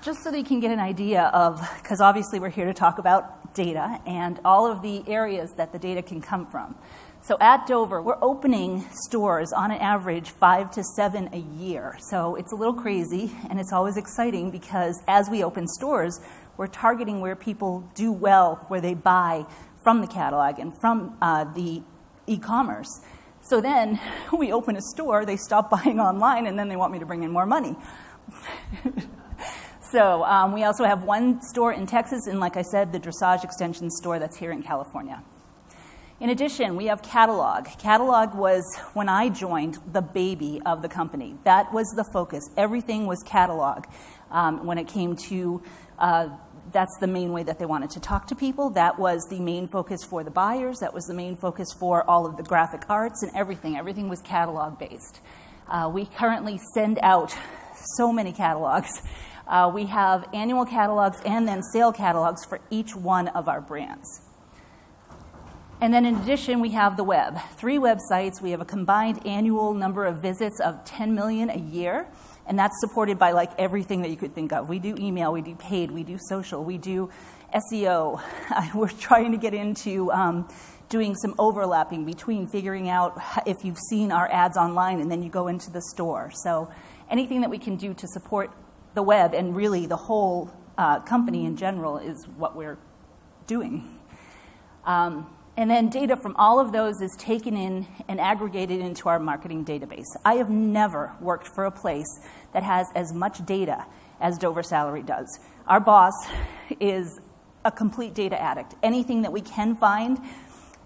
just so that you can get an idea of, because obviously we're here to talk about data and all of the areas that the data can come from. So at Dover, we're opening stores on an average 5 to 7 a year. So it's a little crazy, and it's always exciting because as we open stores, we're targeting where people do well, where they buy from the catalog and from the e-commerce. So then we open a store, they stop buying online, and then they want me to bring in more money. So we also have one store in Texas, and like I said, the dressage extension store that's here in California. In addition, we have catalog. Catalog was, when I joined, the baby of the company. That was the focus. Everything was catalog. When it came to, that's the main way that they wanted to talk to people. That was the main focus for the buyers. That was the main focus for all of the graphic arts and everything. Everything was catalog-based. We currently send out so many catalogs. We have annual catalogs and then sale catalogs for each one of our brands. And then in addition, we have the web. 3 websites. We have a combined annual number of visits of 10 million a year, and that's supported by like everything that you could think of. We do email, we do paid, we do social, we do SEO. We're trying to get into doing some overlapping between figuring out if you've seen our ads online and then you go into the store. So anything that we can do to support the web and really the whole company in general is what we're doing. And then data from all of those is taken in and aggregated into our marketing database. I have never worked for a place that has as much data as Dover Saddlery does. Our boss is a complete data addict. Anything that we can find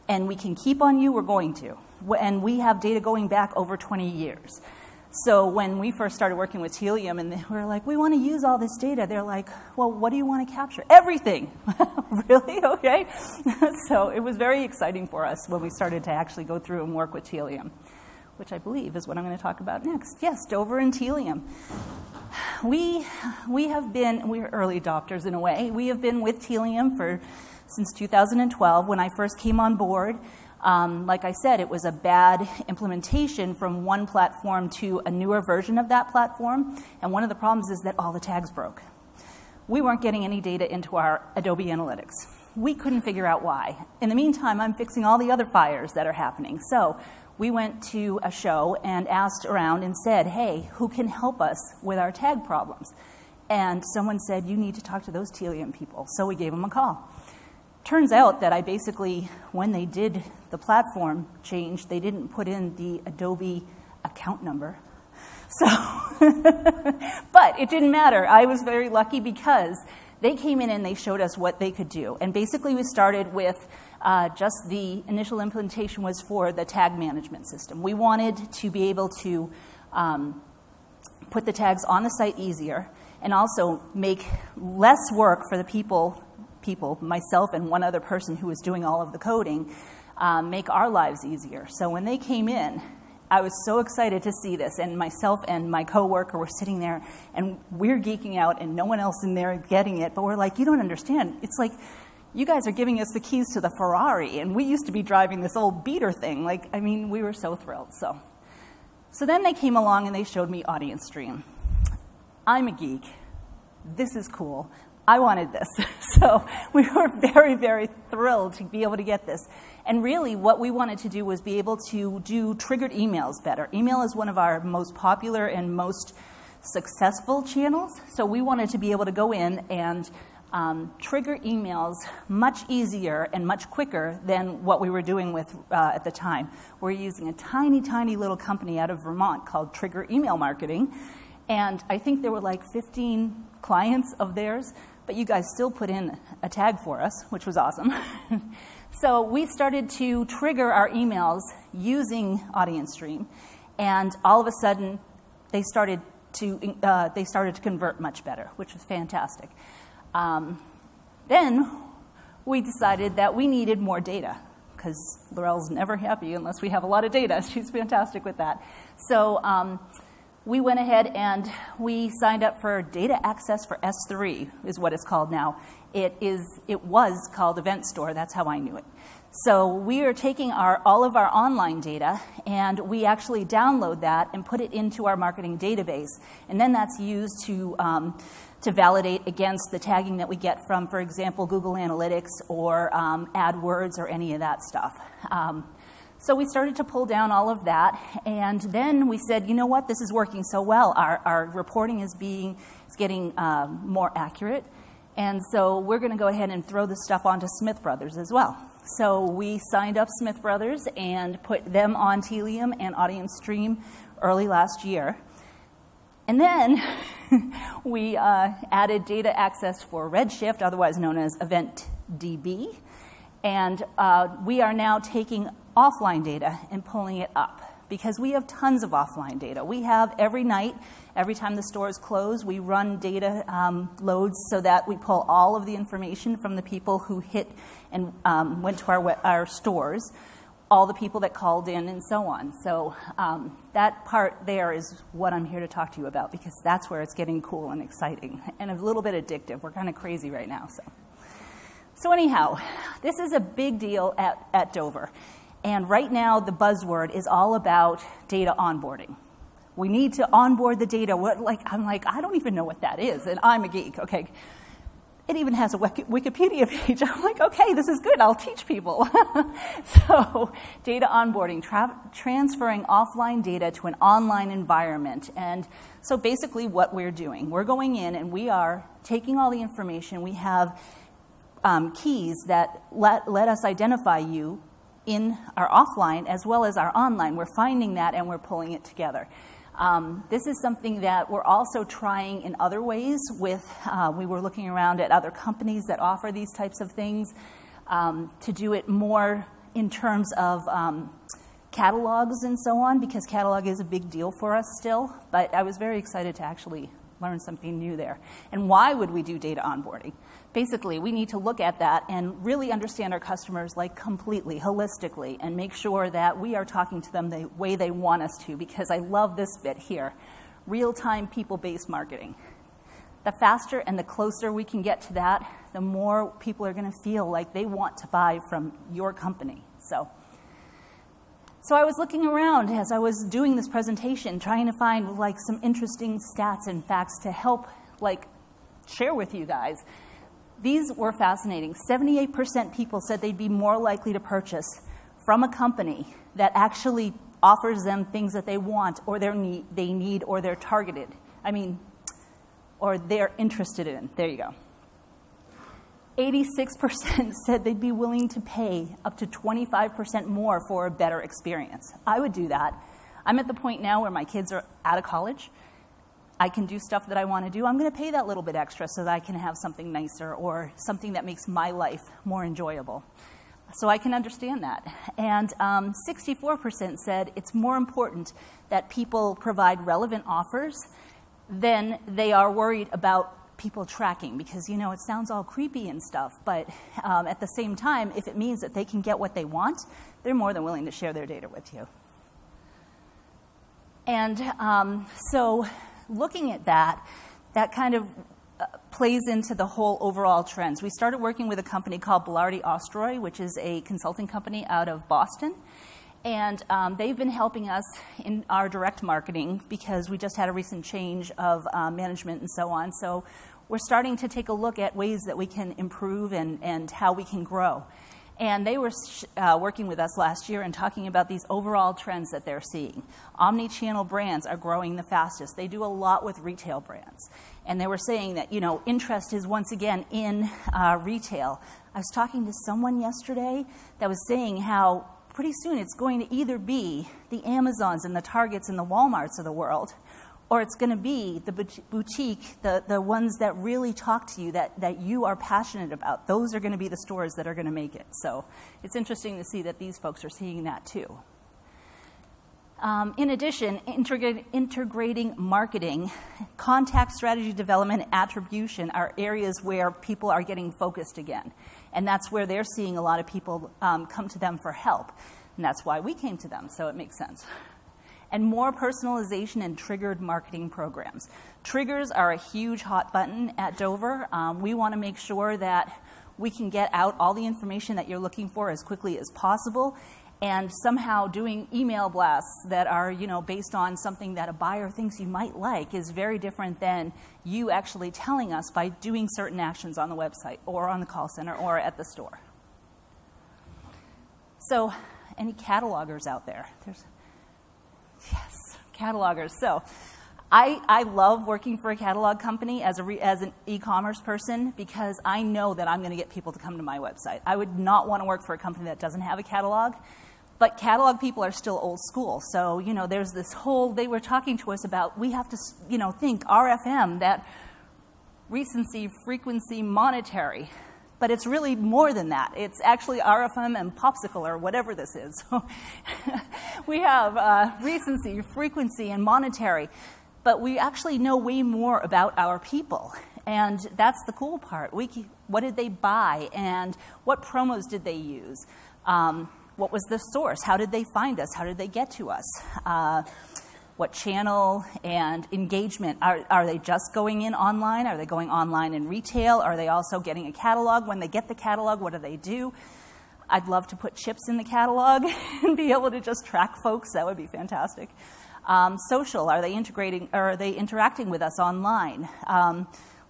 and we can keep on you, we're going to. And we have data going back over 20 years. So when we first started working with Helium and we were like, we want to use all this data, they're like, well, what do you want to capture? Everything. Really? Okay. So it was very exciting for us when we started to actually go through and work with Helium, which I believe is what I'm going to talk about next. Yes, Dover and Helium. We're early adopters in a way. We have been with Helium since 2012 when I first came on board. Like I said, it was a bad implementation from one platform to a newer version of that platform. And one of the problems is that all the tags broke. We weren't getting any data into our Adobe Analytics. We couldn't figure out why. In the meantime, I'm fixing all the other fires that are happening. So we went to a show and asked around and said, hey, who can help us with our tag problems? And someone said, you need to talk to those Helium people. So we gave them a call. Turns out that I basically, when they did the platform change, they didn't put in the Adobe account number. So, but it didn't matter. I was very lucky because they came in and they showed us what they could do. And basically we started with just the initial implementation was for the tag management system. We wanted to be able to put the tags on the site easier and also make less work for the people, myself and one other person who was doing all of the coding, make our lives easier. So when they came in, I was so excited to see this, and myself and my coworker were sitting there, and we're geeking out, and no one else in there getting it, but we're like, you don't understand. It's like, you guys are giving us the keys to the Ferrari, and we used to be driving this old beater thing. Like, I mean, we were so thrilled. So then they came along and they showed me Audience Stream. I'm a geek. This is cool. I wanted this. So we were very, very thrilled to be able to get this. And really what we wanted to do was be able to do triggered emails better. Email is one of our most popular and most successful channels. So we wanted to be able to go in and trigger emails much easier and much quicker than what we were doing with at the time. We're using a tiny, tiny little company out of Vermont called Trigger Email Marketing. And I think there were like 15 clients of theirs, but you guys still put in a tag for us, which was awesome. So we started to trigger our emails using Audience Stream, and all of a sudden they started to convert much better, which was fantastic. Then we decided that we needed more data, because Laurel's never happy unless we have a lot of data. She's fantastic with that. So we went ahead and we signed up for data access for S3 is what it's called now. It was called Event Store. That's how I knew it. So we are taking all of our online data, and we actually download that and put it into our marketing database. And then that's used to to validate against the tagging that we get from, for example, Google Analytics or AdWords or any of that stuff. So we started to pull down all of that, and then we said, you know what, this is working so well. Our reporting is getting more accurate, and so we're going to go ahead and throw this stuff onto Smith Brothers as well. So we signed up Smith Brothers and put them on Telium and Audience Stream early last year. And then we added data access for Redshift, otherwise known as EventDB. And we are now taking offline data and pulling it up because we have tons of offline data. We have every night, every time the stores close, we run data loads so that we pull all of the information from the people who hit and went to our stores, all the people that called in, and so on. So that part there is what I'm here to talk to you about because that's where it's getting cool and exciting and a little bit addictive. We're kind of crazy right now. So anyhow, this is a big deal at Dover. And right now, the buzzword is all about data onboarding. We need to onboard the data. I'm like, I don't even know what that is, and I'm a geek, okay? It even has a Wikipedia page. I'm like, okay, this is good. I'll teach people. So data onboarding, transferring offline data to an online environment. And so basically what we're doing, we're going in and we are taking all the information. We have keys that let us identify you in our offline as well as our online. We're finding that and we're pulling it together. This is something that we're also trying in other ways with, we were looking around at other companies that offer these types of things to do it more in terms of catalogs and so on, because catalog is a big deal for us still. But I was very excited to actually learn something new there. And why would we do data onboarding? Basically, we need to look at that and really understand our customers like completely, holistically, and make sure that we are talking to them the way they want us to, because I love this bit here, real-time people-based marketing. The faster and the closer we can get to that, the more people are going to feel like they want to buy from your company. So I was looking around as I was doing this presentation, trying to find like some interesting stats and facts to help share with you guys. These were fascinating. 78% people said they'd be more likely to purchase from a company that actually offers them things that they want or they need or they're targeted. Or they're interested in. There you go. 86% said they'd be willing to pay up to 25% more for a better experience. I would do that. I'm at the point now where my kids are out of college. I can do stuff that I want to do. I'm going to pay that little bit extra so that I can have something nicer or something that makes my life more enjoyable. So I can understand that. And 64% said it's more important that people provide relevant offers than they are worried about people tracking, because, you know, it sounds all creepy and stuff, but at the same time, if it means that they can get what they want, they're more than willing to share their data with you. And so looking at that kind of plays into the whole overall trends. We started working with a company called Belardi Ostroy, which is a consulting company out of Boston. And they've been helping us in our direct marketing because we just had a recent change of management and so on. So we're starting to take a look at ways that we can improve and how we can grow. And they were working with us last year and talking about these overall trends that they're seeing. Omnichannel brands are growing the fastest. They do a lot with retail brands. And they were saying that, you know, interest is once again in retail. I was talking to someone yesterday that was saying how pretty soon it's going to either be the Amazons and the Targets and the Walmarts of the world, or it's going to be the boutique, the ones that really talk to you, that you are passionate about. Those are going to be the stores that are going to make it. So it's interesting to see that these folks are seeing that too. In addition, integrating marketing, contact strategy development, and attribution are areas where people are getting focused again. And that's where they're seeing a lot of people come to them for help. And that's why we came to them, so it makes sense. And more personalization and triggered marketing programs. Triggers are a huge hot button at Dover. We want to make sure that we can get out all the information that you're looking for as quickly as possible. And somehow doing email blasts that are, you know, based on something that a buyer thinks you might like is very different than you actually telling us by doing certain actions on the website or on the call center or at the store. So, any catalogers out there? Yes, catalogers. So, I love working for a catalog company as an e-commerce person because I know that I'm going to get people to come to my website. I would not want to work for a company that doesn't have a catalog. But catalog people are still old school. So, you know, there's this whole, they were talking to us about, we have to, you know, think RFM, that recency, frequency, monetary. But it's really more than that. It's actually RFM and popsicle or whatever this is. So we have recency, frequency, and monetary. But we actually know way more about our people. And that's the cool part. What did they buy? And what promos did they use? What was the source? How did they find us? How did they get to us? What channel and engagement? Are they just going in online? Are they going online in retail? Are they also getting a catalog? When they get the catalog, what do they do? I'd love to put chips in the catalog and be able to just track folks. That would be fantastic. Social, are they interacting with us online?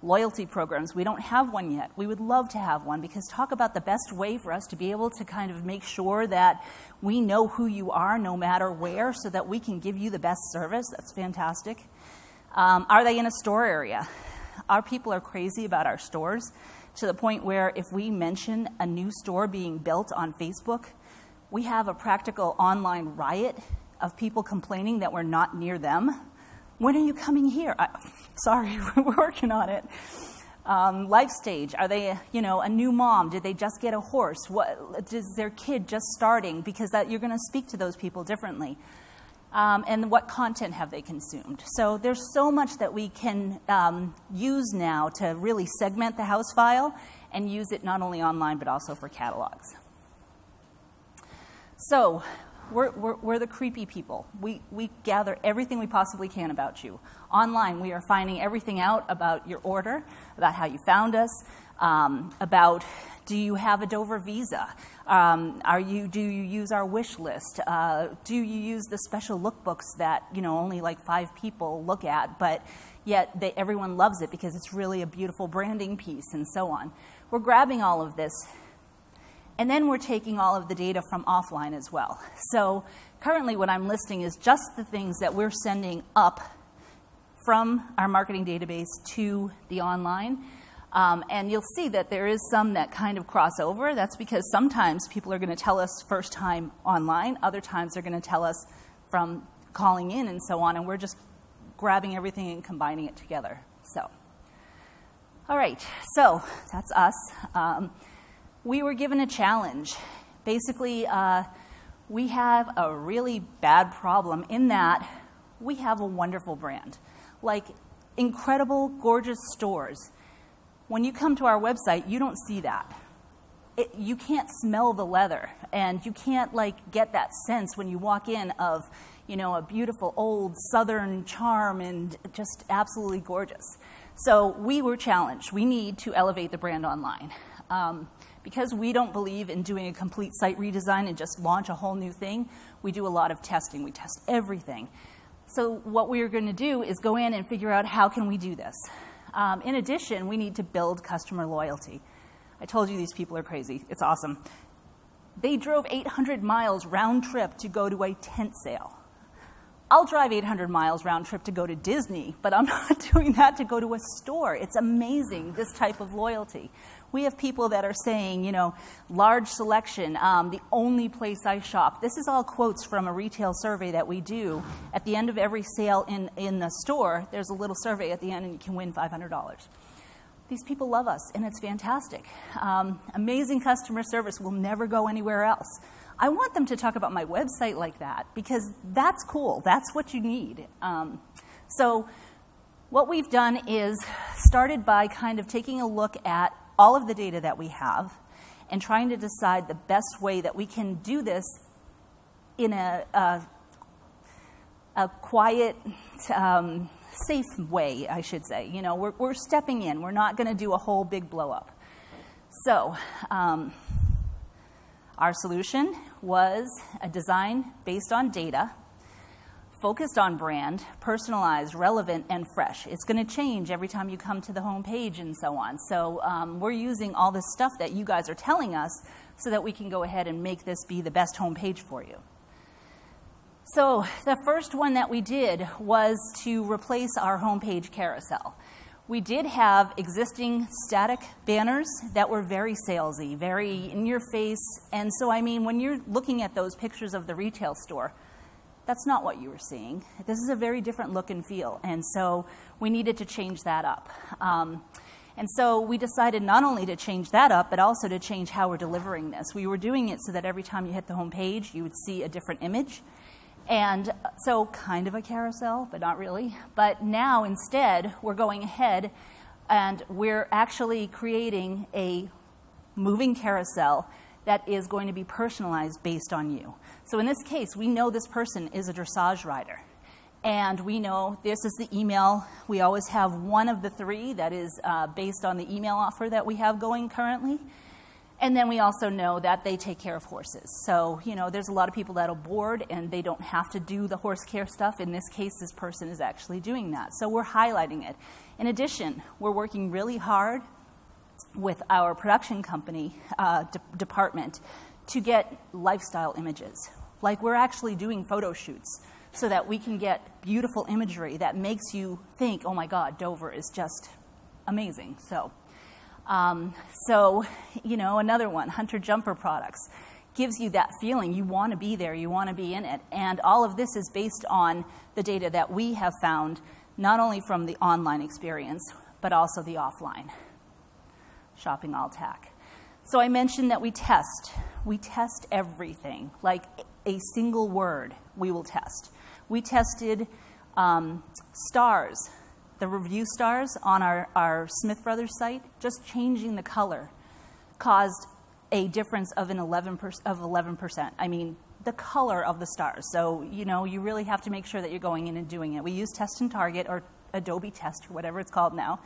Loyalty programs, we don't have one yet. We would love to have one because talk about the best way for us to be able to kind of make sure that we know who you are no matter where so that we can give you the best service. That's fantastic. Are they in a store area? Our people are crazy about our stores to the point where if we mention a new store being built on Facebook, we have a practical online riot of people complaining that we're not near them. When are you coming here? Sorry, we're working on it. Life stage, are they, you know, a new mom? Did they just get a horse? What is their kid just starting? Because you're going to speak to those people differently. And what content have they consumed? So there's so much that we can use now to really segment the house file and use it not only online but also for catalogs. So we're the creepy people. We gather everything we possibly can about you. Online, we are finding everything out about your order, about how you found us, about do you have a Dover visa? Do you use our wish list? Do you use the special lookbooks that, you know, only like 5 people look at, but yet everyone loves it because it's really a beautiful branding piece and so on. We're grabbing all of this. And then we're taking all of the data from offline as well. So currently what I'm listing is just the things that we're sending up from our marketing database to the online. And you'll see that there is some that kind of cross over. That's because sometimes people are going to tell us first time online. Other times they're going to tell us from calling in and so on. And we're just grabbing everything and combining it together. So, all right. So that's us. We were given a challenge. Basically, we have a really bad problem in that we have a wonderful brand. Like incredible, gorgeous stores. When you come to our website, you don't see that. You can't smell the leather, and you can't like get that sense when you walk in of, you know, a beautiful old Southern charm and just absolutely gorgeous. So we were challenged. We need to elevate the brand online. Because we don't believe in doing a complete site redesign and just launch a whole new thing, we do a lot of testing. We test everything. So what we're going to do is go in and figure out how can we do this. In addition, we need to build customer loyalty. I told you these people are crazy. It's awesome. They drove 800 miles round trip to go to a tent sale. I'll drive 800 miles round trip to go to Disney, but I'm not doing that to go to a store. It's amazing, this type of loyalty. We have people that are saying, you know, large selection, the only place I shop. This is all quotes from a retail survey that we do. At the end of every sale in the store, there's a little survey at the end and you can win $500. These people love us, and it's fantastic. Amazing customer service will never go anywhere else. I want them to talk about my website like that because that's cool. That's what you need. So what we've done is started by kind of taking a look at all of the data that we have and trying to decide the best way that we can do this in a quiet, safe way, I should say. You know, we're stepping in. We're not going to do a whole big blow up. So our solution was a design based on data, focused on brand, personalized, relevant, and fresh. It's going to change every time you come to the home page and so on. So we're using all this stuff that you guys are telling us so that we can go ahead and make this be the best home page for you. So the first one that we did was to replace our homepage carousel. We did have existing static banners that were very salesy, very in your face. And so, I mean, when you're looking at those pictures of the retail store, that's not what you were seeing. This is a very different look and feel. And so we needed to change that up. And so we decided not only to change that up, but also to change how we're delivering this. We were doing it so that every time you hit the home page, you would see a different image. And so kind of a carousel, but not really. But now instead, we're going ahead and we're actually creating a moving carousel that is going to be personalized based on you. So in this case, we know this person is a dressage rider. And we know this is the email. We always have one of the three that is based on the email offer that we have going currently. And then we also know that they take care of horses. So, you know, there's a lot of people that'll board and they don't have to do the horse care stuff. In this case, this person is actually doing that. So we're highlighting it. In addition, we're working really hard with our production company department to get lifestyle images. Like we're actually doing photo shoots so that we can get beautiful imagery that makes you think, oh my God, Dover is just amazing. So, you know, another one, Hunter Jumper Products, gives you that feeling. You want to be there. You want to be in it. And all of this is based on the data that we have found, not only from the online experience, but also the offline. Shopping all tack. So I mentioned that we test. We test everything. Like a single word, we will test. We tested stars. The review stars on our Smith Brothers site, just changing the color caused a difference of 11%. I mean, the color of the stars. So, you know, you really have to make sure that you're going in and doing it. We use Test and Target or Adobe Test or whatever it's called now.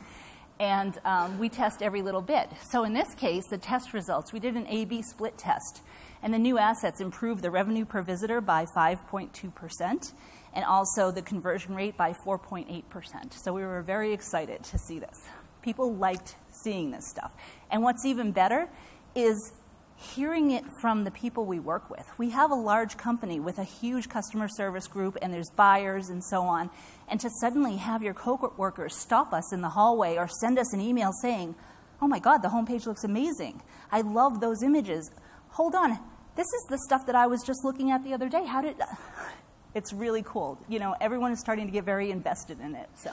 And we test every little bit. So in this case, the test results, we did an A/B split test. And the new assets improved the revenue per visitor by 5.2%. And also the conversion rate by 4.8%. So we were very excited to see this. People liked seeing this stuff. And what's even better is hearing it from the people we work with. We have a large company with a huge customer service group, and there's buyers and so on. And to suddenly have your co-workers stop us in the hallway or send us an email saying, oh my God, the homepage looks amazing. I love those images. Hold on, this is the stuff that I was just looking at the other day. How did... It's really cool. You know, everyone is starting to get very invested in it. So,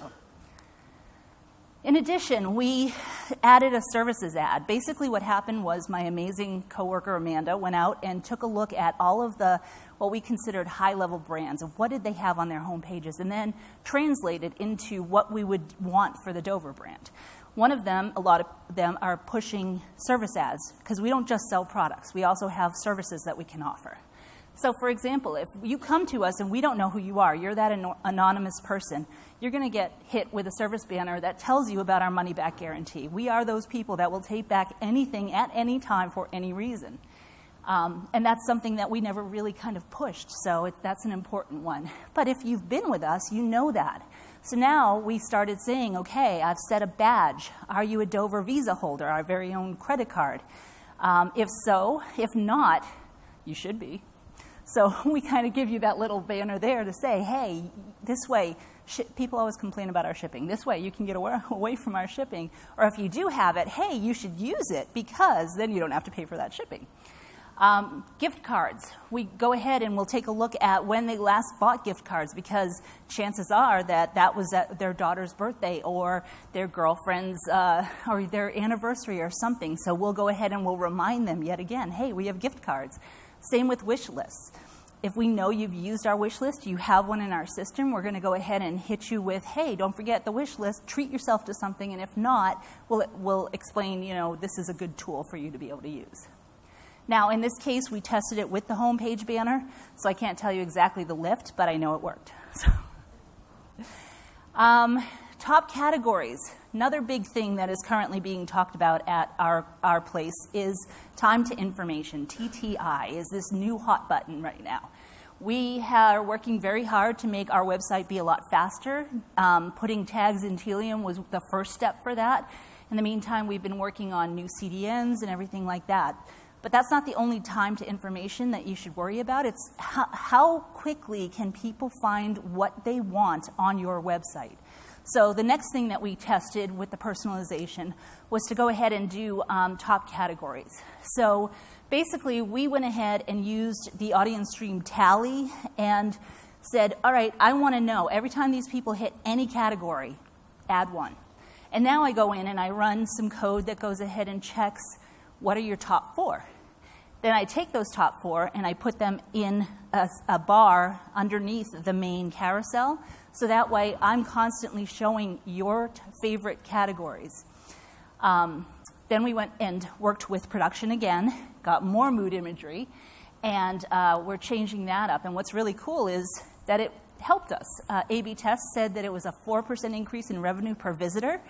in addition, we added a services ad. Basically what happened was my amazing coworker Amanda went out and took a look at all of the what we considered high-level brands of what did they have on their home pages, and then translated into what we would want for the Dover brand. One of them, a lot of them, are pushing service ads because we don't just sell products. We also have services that we can offer. So, for example, if you come to us and we don't know who you are, you're that anonymous person, you're going to get hit with a service banner that tells you about our money-back guarantee. We are those people that will take back anything at any time for any reason. And that's something that we never really kind of pushed, so that's an important one. But if you've been with us, you know that. So now we started saying, okay, I've set a badge. Are you a Dover Visa holder, our very own credit card? If so, if not, you should be. So we kind of give you that little banner there to say, hey, this way, people always complain about our shipping. This way you can get away from our shipping. Or if you do have it, hey, you should use it because then you don't have to pay for that shipping. Gift cards. We go ahead and we'll take a look at when they last bought gift cards because chances are that that was at their daughter's birthday or their girlfriend's or their anniversary or something. So we'll go ahead and we'll remind them yet again, hey, we have gift cards. Same with wish lists. If we know you've used our wish list, you have one in our system, we're going to go ahead and hit you with, hey, don't forget the wish list, treat yourself to something, and if not, we'll explain, you know, this is a good tool for you to be able to use. Now, in this case, we tested it with the homepage banner, so I can't tell you exactly the lift, but I know it worked. top categories. Another big thing that is currently being talked about at our place is time to information. TTI is this new hot button right now. We are working very hard to make our website be a lot faster. Putting tags in Telium was the first step for that. In the meantime, we've been working on new CDNs and everything like that. But that's not the only time to information that you should worry about. It's how quickly can people find what they want on your website. So the next thing that we tested with the personalization was to go ahead and do top categories. So basically, we went ahead and used the audience stream tally and said, all right, I want to know every time these people hit any category, add one. And now I go in and I run some code that goes ahead and checks what are your top 4. Then I take those top 4 and I put them in a bar underneath the main carousel. So that way I'm constantly showing your favorite categories. Then we went and worked with production again, got more mood imagery, and we're changing that up. And what's really cool is that it helped us. A/B tests said that it was a 4% increase in revenue per visitor,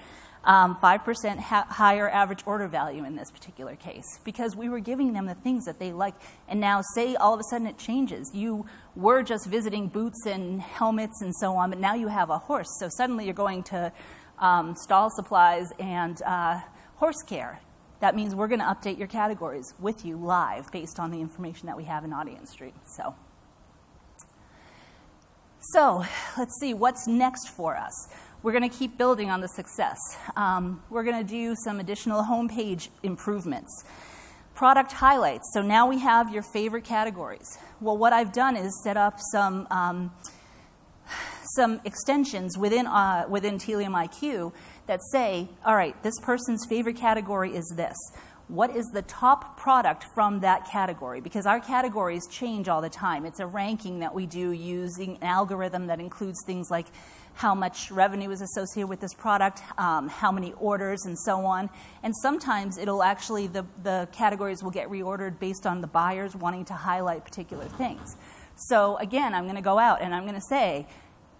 5% higher average order value in this particular case, because we were giving them the things that they like. And now say all of a sudden it changes. You were just visiting boots and helmets and so on, but now you have a horse. So suddenly you're going to stall supplies and horse care. That means we're going to update your categories with you live based on the information that we have in Audience Stream. So let's see what's next for us. We're going to keep building on the success. We're going to do some additional homepage improvements. Product highlights. So now we have your favorite categories. Well, what I've done is set up some extensions within Telium IQ that say, all right, this person's favorite category is this. What is the top product from that category? Because our categories change all the time. It's a ranking that we do using an algorithm that includes things like how much revenue is associated with this product, how many orders, and so on. And sometimes it'll actually, the categories will get reordered based on the buyers wanting to highlight particular things. So again, I'm going to go out and I'm going to say,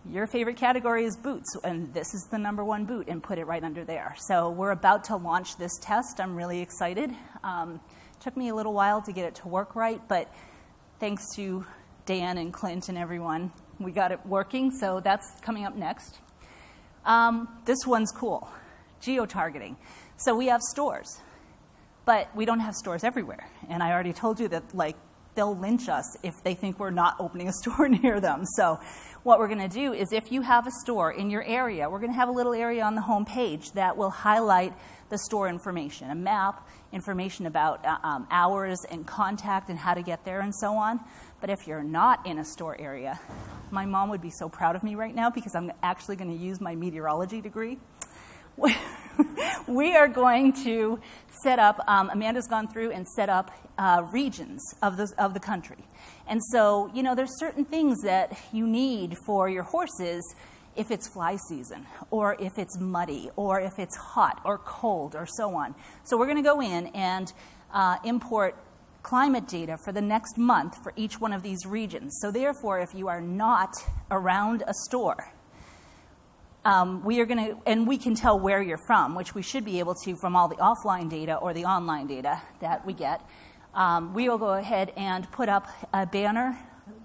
your favorite category is boots, and this is the #1 boot, and put it right under there. So we're about to launch this test. I'm really excited. Took me a little while to get it to work right, but thanks to Dan and Clint and everyone, we got it working, so that's coming up next. This one's cool, geo-targeting. So we have stores, but we don't have stores everywhere. And I already told you that, they'll lynch us if they think we're not opening a store near them. So what we're going to do is if you have a store in your area, we're going to have a little area on the home page that will highlight the store information, a map, information about hours and contact and how to get there and so on. But if you're not in a store area, my mom would be so proud of me right now because I'm actually going to use my meteorology degree. We are going to set up, Amanda's gone through and set up regions of the country. And so, there's certain things that you need for your horses if it's fly season, or if it's muddy, or if it's hot or cold, or so on. So we're going to go in and import climate data for the next month for each one of these regions. So therefore, if you are not around a store, we are going to, and we can tell where you're from, which we should be able to from all the offline data or the online data that we get. We will go ahead and put up a banner,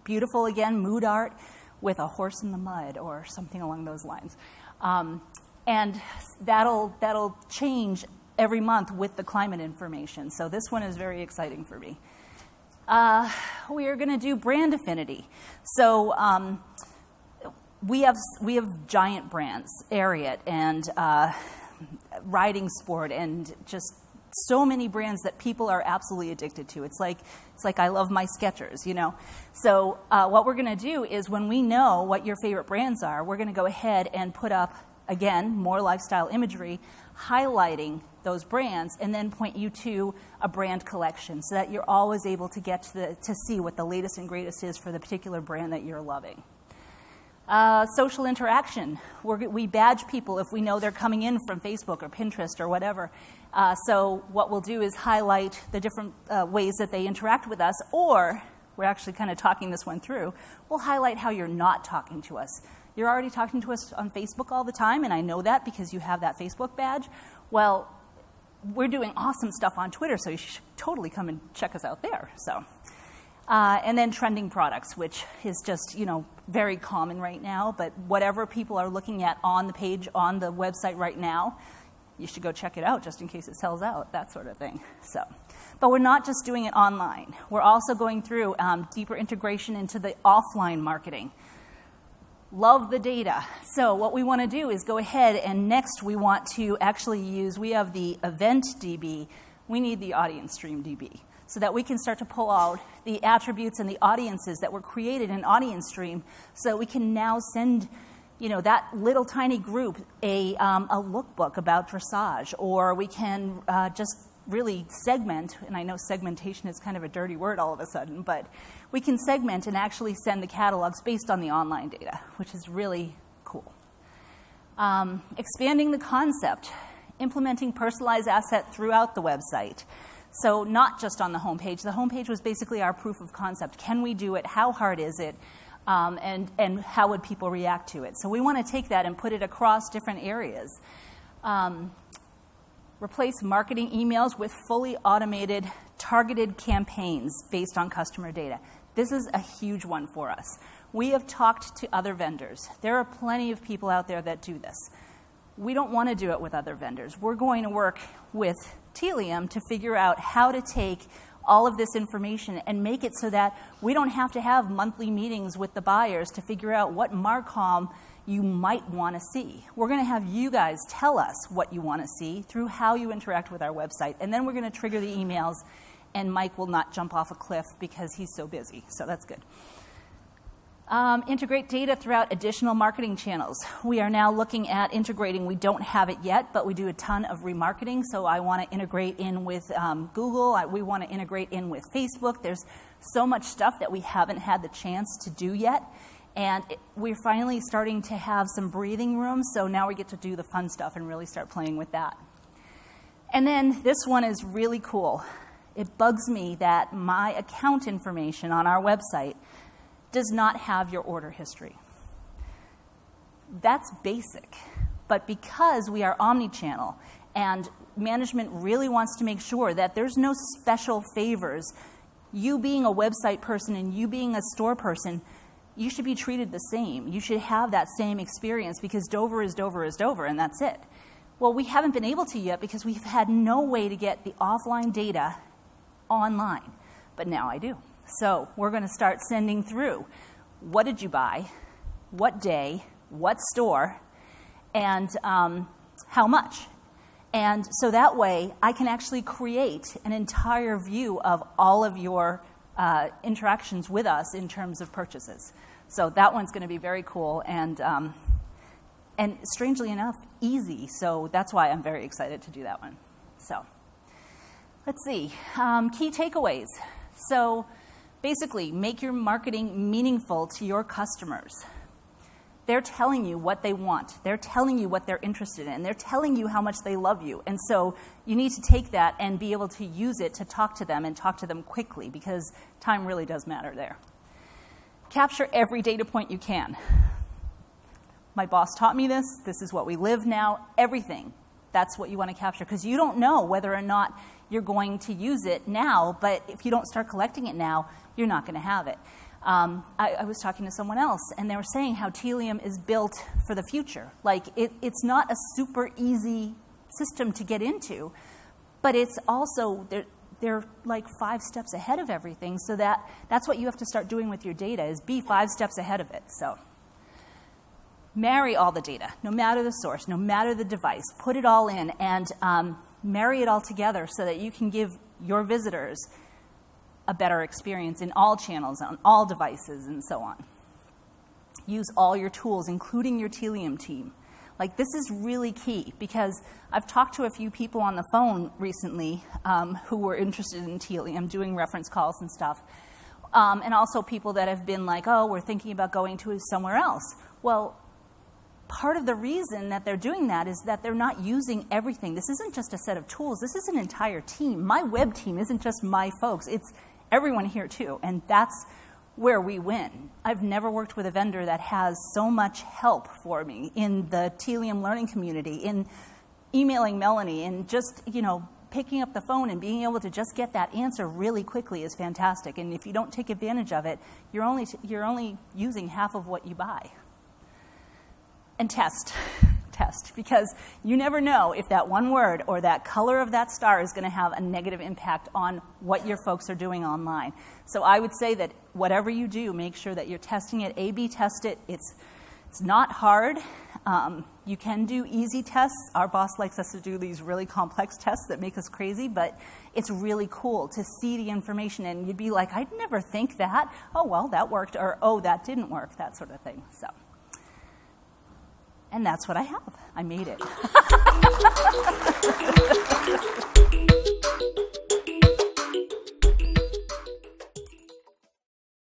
beautiful again, mood art, with a horse in the mud or something along those lines. And that'll change every month with the climate information. So this one is very exciting for me. We are going to do brand affinity. So we have giant brands, Ariat and Riding Sport, and just so many brands that people are absolutely addicted to. It's like I love my Skechers, So what we're going to do is when we know what your favorite brands are, we're going to go ahead and put up, again, more lifestyle imagery, highlighting those brands, and then point you to a brand collection so that you're always able to get to see what the latest and greatest is for the particular brand that you're loving. Social interaction. We badge people if we know they're coming in from Facebook or Pinterest or whatever. So what we'll do is highlight the different ways that they interact with us, or we're actually kind of talking this one through. We'll highlight how you're not talking to us. You're already talking to us on Facebook all the time, and I know that because you have that Facebook badge. Well, we're doing awesome stuff on Twitter, so you should totally come and check us out there. So, and then trending products, which is just, you know, very common right now, but whatever people are looking at on the page, on the website right now, you should go check it out just in case it sells out, that sort of thing. So, but we're not just doing it online. We're also going through deeper integration into the offline marketing. Love the data. So what we want to do is go ahead, and next we want to actually use, we have the event DB, we need the audience stream DB, so that we can start to pull out the attributes and the audiences that were created in audience stream, so that we can now send, you know, that little tiny group a lookbook about dressage, or we can just really segment, and I know segmentation is kind of a dirty word all of a sudden, but we can segment and actually send the catalogs based on the online data, which is really cool. Expanding the concept, implementing personalized asset throughout the website. So not just on the homepage. The homepage was basically our proof of concept. Can we do it? How hard is it? And how would people react to it? So we want to take that and put it across different areas. Replace marketing emails with fully automated, targeted campaigns based on customer data. This is a huge one for us. We have talked to other vendors. There are plenty of people out there that do this. We don't want to do it with other vendors. We're going to work with Telium to figure out how to take all of this information and make it so that we don't have to have monthly meetings with the buyers to figure out what Marcom you might want to see. We're going to have you guys tell us what you want to see through how you interact with our website, and then we're going to trigger the emails, and Mike will not jump off a cliff because he's so busy, so that's good. Integrate data throughout additional marketing channels. We are now looking at integrating. We don't have it yet, but we do a ton of remarketing, so I want to integrate in with Google. We want to integrate in with Facebook. There's so much stuff that we haven't had the chance to do yet, and we're finally starting to have some breathing room, so now we get to do the fun stuff and really start playing with that. And then this one is really cool. It bugs me that my account information on our website does not have your order history. That's basic, but because we are omnichannel and management really wants to make sure that there's no special favors, you being a website person and you being a store person, you should be treated the same. You should have that same experience because Dover is Dover is Dover, and that's it. Well, we haven't been able to yet because we've had no way to get the offline data online, but now I do. So we're going to start sending through what did you buy, what day, what store, and how much. And so that way I can actually create an entire view of all of your interactions with us in terms of purchases. So that one's going to be very cool and strangely enough, easy. So that's why I'm very excited to do that one. So let's see. Key takeaways. So basically, make your marketing meaningful to your customers. They're telling you what they want. They're telling you what they're interested in. They're telling you how much they love you. And so you need to take that and be able to use it to talk to them and talk to them quickly because time really does matter there. Capture every data point you can. My boss taught me this. This is what we live now. Everything. That's what you want to capture because you don't know whether or not you're going to use it now, but if you don't start collecting it now, you're not going to have it. I was talking to someone else, and they were saying how Telium is built for the future. Like, it's not a super easy system to get into, but it's also, they're like 5 steps ahead of everything, so that's what you have to start doing with your data, is be 5 steps ahead of it. So marry all the data, no matter the source, no matter the device. Put it all in and marry it all together so that you can give your visitors a better experience in all channels, on all devices, and so on. Use all your tools, including your Telium team. Like, this is really key because I've talked to a few people on the phone recently who were interested in Telium, doing reference calls and stuff, and also people that have been like, oh, we're thinking about going to somewhere else. Well, part of the reason that they're doing that is that they're not using everything. This isn't just a set of tools. This is an entire team. My web team isn't just my folks. It's everyone here too, and that's where we win. I've never worked with a vendor that has so much help for me in the Telium learning community, in emailing Melanie, and just, picking up the phone and being able to just get that answer really quickly is fantastic. And if you don't take advantage of it, you're only using half of what you buy. And test, because you never know if that one word or that color of that star is going to have a negative impact on what your folks are doing online. So I would say that whatever you do, make sure that you're testing it, A/B test it. It's not hard. You can do easy tests. Our boss likes us to do these really complex tests that make us crazy, but it's really cool to see the information, and you'd be like, I'd never think that. Oh, well, that worked, or oh, that didn't work, that sort of thing. So, and that's what I have. I made it.